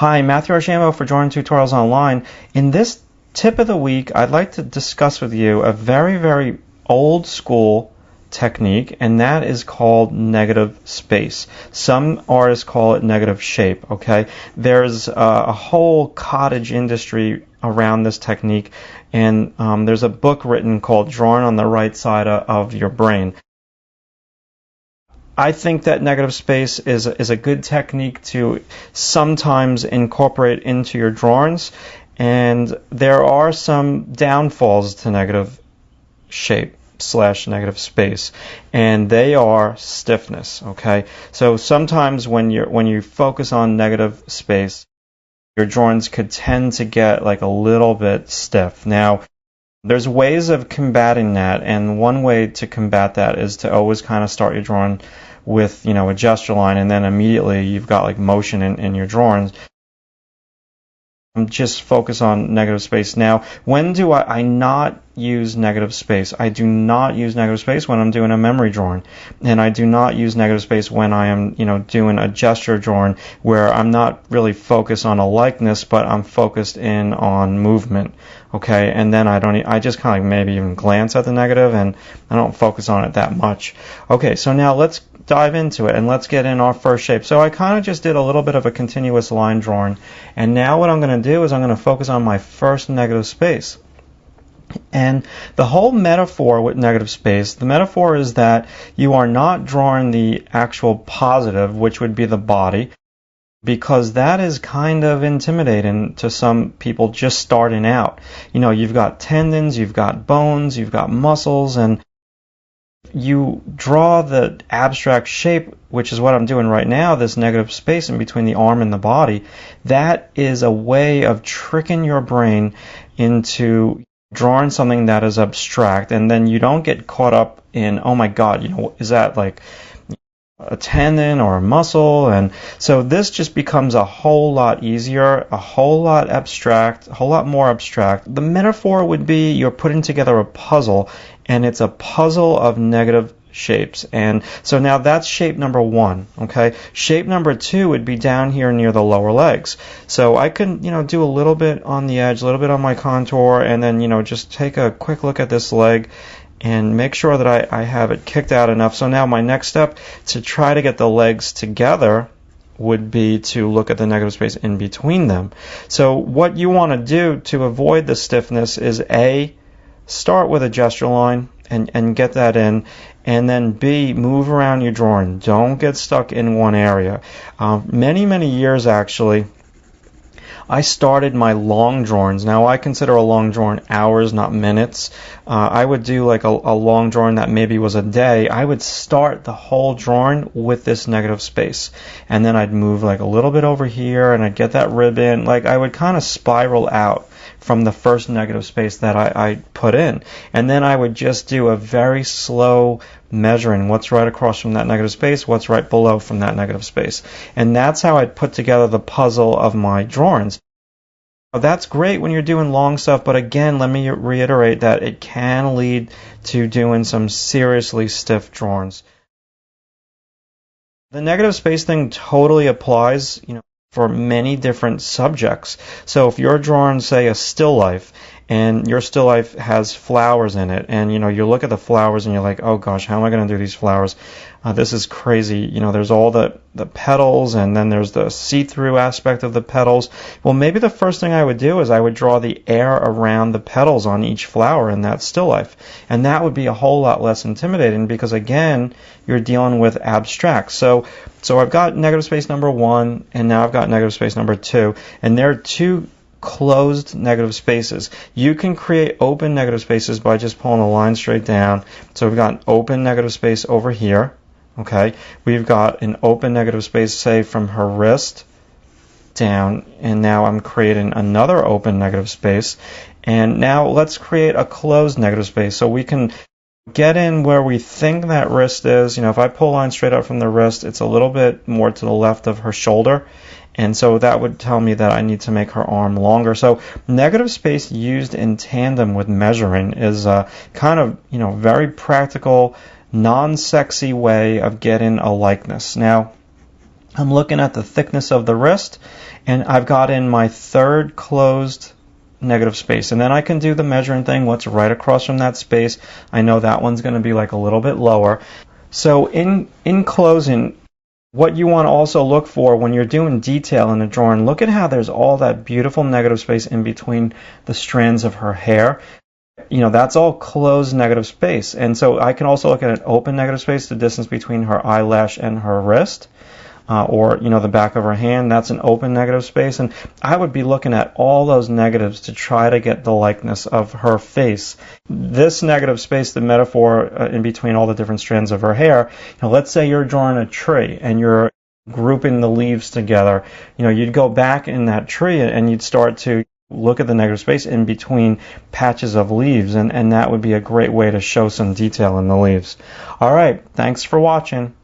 Hi, Matthew Archambault for Drawing Tutorials Online. In this tip of the week, I'd like to discuss with you a very, very old school technique, and that is called negative space. Some artists call it negative shape, okay? There's a whole cottage industry around this technique, and there's a book written called Drawing on the Right Side of Your Brain. I think that negative space is a good technique to sometimes incorporate into your drawings, and there are some downfalls to negative shape / negative space, and they are stiffness. Okay, so sometimes when you focus on negative space, your drawings could tend to get like a little bit stiff. Now, there's ways of combating that, and one way to combat that is to always kind of start your drawing with, a gesture line, and then immediately you've got like motion in your drawings. Just focus on negative space. Now, when do I not use negative space? I do not use negative space when I'm doing a memory drawing, and I do not use negative space when I am, doing a gesture drawing where I'm not really focused on a likeness, but I'm focused in on movement. Okay, and then I just kind of maybe even glance at the negative, and I don't focus on it that much. Okay, so now let's dive into it, and let's get in our first shape. So I kind of just did a little bit of a continuous line drawing, and now what I'm going to do is I'm going to focus on my first negative space. And the whole metaphor with negative space, the metaphor is that you are not drawing the actual positive, which would be the body, because that is kind of intimidating to some people just starting out. You've got tendons, you've got bones, you've got muscles, and you draw the abstract shape, which is what I'm doing right now, this negative space in between the arm and the body. That is a way of tricking your brain into drawing something that is abstract, and then you don't get caught up in, oh my God, is that like a tendon or a muscle? And so this just becomes a whole lot easier, a whole lot abstract, a whole lot more abstract. The metaphor would be you're putting together a puzzle, and it's a puzzle of negative shapes. And so now that's shape number one. Okay, shape number two would be down here near the lower legs. So I can do a little bit on the edge, a little bit on my contour, and then just take a quick look at this leg and make sure that I have it kicked out enough. So now my next step to try to get the legs together would be to look at the negative space in between them. So what you want to do to avoid the stiffness is A, start with a gesture line and get that in, and then B, move around your drawing. Don't get stuck in one area. Many years actually, I started my long drawings. Now, I consider a long drawing hours, not minutes. I would do like a long drawing that maybe was a day. I would start the whole drawing with this negative space, and then I'd move like a little bit over here, and I'd get that ribbon. Like I would kind of spiral out from the first negative space that I put in, and then I would just do a very slow measuring what's right across from that negative space, what's right below from that negative space. And that's how I'd put together the puzzle of my drawings. Now, that's great when you're doing long stuff, but again, let me reiterate that it can lead to doing some seriously stiff drawings. The negative space thing totally applies, for many different subjects. So if you're drawing, say, a still life, and your still life has flowers in it, and you look at the flowers and you're like, oh gosh, how am I going to do these flowers? This is crazy. There's all the petals, and then there's the see-through aspect of the petals. Well, maybe the first thing I would do is I would draw the air around the petals on each flower in that still life, and that would be a whole lot less intimidating because again, you're dealing with abstract. So I've got negative space number one, and now I've got negative space number two, and there are two closed negative spaces. You can create open negative spaces by just pulling a line straight down. So we've got an open negative space over here. Okay, we've got an open negative space, say, from her wrist down, and now I'm creating another open negative space. And now let's create a closed negative space so we can get in where we think that wrist is. If I pull a line straight up from the wrist, it's a little bit more to the left of her shoulder. And so that would tell me that I need to make her arm longer. So negative space used in tandem with measuring is a kind of, very practical, non-sexy way of getting a likeness. Now, I'm looking at the thickness of the wrist, and I've got in my third closed negative space. And then I can do the measuring thing, what's right across from that space. I know that one's going to be like a little bit lower. So in closing, what you want to also look for when you're doing detail in a drawing, look at how there's all that beautiful negative space in between the strands of her hair. You know, that's all closed negative space. And so I can also look at an open negative space, the distance between her eyelash and her wrist. Or, you know, the back of her hand, that's an open negative space. And I would be looking at all those negatives to try to get the likeness of her face. This negative space, the metaphor in between all the different strands of her hair, you know, let's say you're drawing a tree and you're grouping the leaves together. You know, you'd go back in that tree and you'd start to look at the negative space in between patches of leaves, and that would be a great way to show some detail in the leaves. All right, thanks for watching.